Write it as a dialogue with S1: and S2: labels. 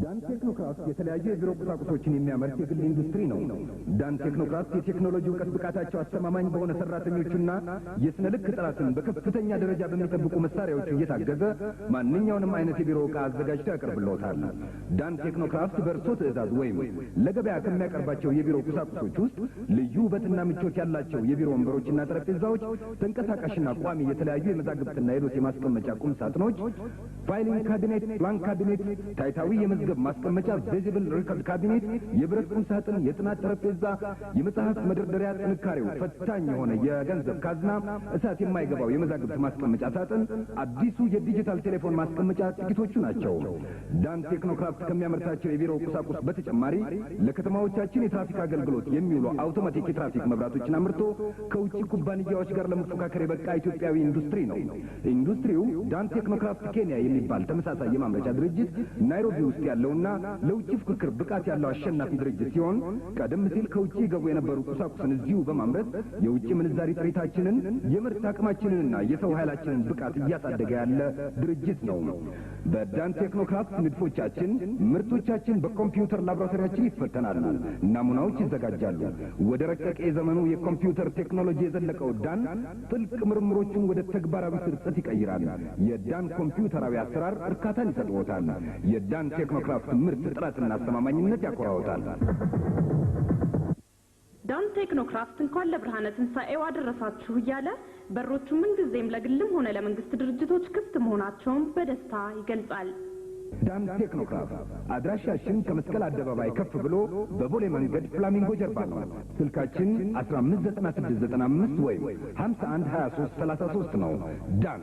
S1: ዳን ቴክኖክራፍት የተለያዩ የቢሮ ቁሳቁሶችን የሚያመርት የግል ኢንዱስትሪ ነው። ዳን ቴክኖክራፍት የቴክኖሎጂ ዕውቀት ብቃታቸው አስተማማኝ በሆነ ሰራተኞችና የስነ ልክ ጥራትን በከፍተኛ ደረጃ በሚጠብቁ መሳሪያዎቹ እየታገዘ ማንኛውንም አይነት የቢሮ ዕቃ አዘጋጅቶ ያቀርብልዎታል። ዳን ቴክኖክራፍት በእርሶ ትዕዛዝ ወይም ለገበያ ከሚያቀርባቸው የቢሮ ቁሳቁሶች ውስጥ ልዩ ውበትና ምቾት ያላቸው የቢሮ ወንበሮችና ጠረጴዛዎች፣ ተንቀሳቃሽና ቋሚ የተለያዩ የመዛግብትና የዶሴ ማስቀመጫ ቁም ሳጥኖች፣ ፋይሊንግ ካቢኔት፣ ፕላን ካቢኔት፣ ታይታዊ የመዝገብ ማስቀመጫ ቪዚብል ሪከርድ ካቢኔት፣ የብረት ቁም ሳጥን፣ የጥናት ጠረጴዛ፣ የመጽሐፍ መደርደሪያ፣ ጥንካሬው ፈታኝ የሆነ የገንዘብ ካዝና፣ እሳት የማይገባው የመዛግብት ማስቀመጫ ሳጥን፣ አዲሱ የዲጂታል ቴሌፎን ማስቀመጫ ጥቂቶቹ ናቸው። ዳን ቴክኖክራፍት ከሚያመርታቸው የቢሮ ቁሳቁስ በተጨማሪ ለከተማዎቻችን የትራፊክ አገልግሎት የሚውሉ አውቶማቲክ የትራፊክ መብራቶችን አምርቶ ከውጭ ኩባንያዎች ጋር ለመፎካከር የበቃ ኢትዮጵያዊ ኢንዱስትሪ ነው። ኢንዱስትሪው ዳን ቴክኖክራፍት ኬንያ የሚባል ተመሳሳይ የማምረቻ ድርጅት ናይሮቢ ውስጥ ያለውና ለውጭ ፍክክር ብቃት ያለው አሸናፊ ድርጅት ሲሆን ቀደም ሲል ከውጭ ገቡ የነበሩ ቁሳቁስን እዚሁ በማምረት የውጭ ምንዛሪ ጥሪታችንን የምርት አቅማችንንና የሰው ኃይላችንን ብቃት እያሳደገ ያለ ድርጅት ነው። በዳን ቴክኖክራፍት ንድፎቻችን፣ ምርቶቻችን በኮምፒውተር ላቦራቶሪያችን ይፈተናሉ፣ ናሙናዎች ይዘጋጃሉ። ወደ ረቀቀ የዘመኑ የኮምፒውተር ቴክኖሎጂ የዘለቀው ዳን ጥልቅ ምርምሮችን ወደ ተግባራዊ ስርጸት ይቀይራል። የዳን ኮምፒውተራዊ አሰራር እርካታን ይሰጥዎታል። የዳን ቴክኖክራፍት ምርት ጥራትና አስተማማኝነት ያኮራዎታል።
S2: ዳን ቴክኖክራፍት እንኳን ለብርሃነ ትንሣኤው አደረሳችሁ እያለ በሮቹ ምን ጊዜም ለግልም ሆነ ለመንግስት ድርጅቶች ክፍት መሆናቸውን በደስታ ይገልጻል።
S1: ዳን ቴክኖክራፍት አድራሻችን ከመስቀል አደባባይ ከፍ ብሎ በቦሌ መንገድ ፍላሚንጎ ጀርባ ነው። ስልካችን 159695 ወይም 512333 ነው። ዳን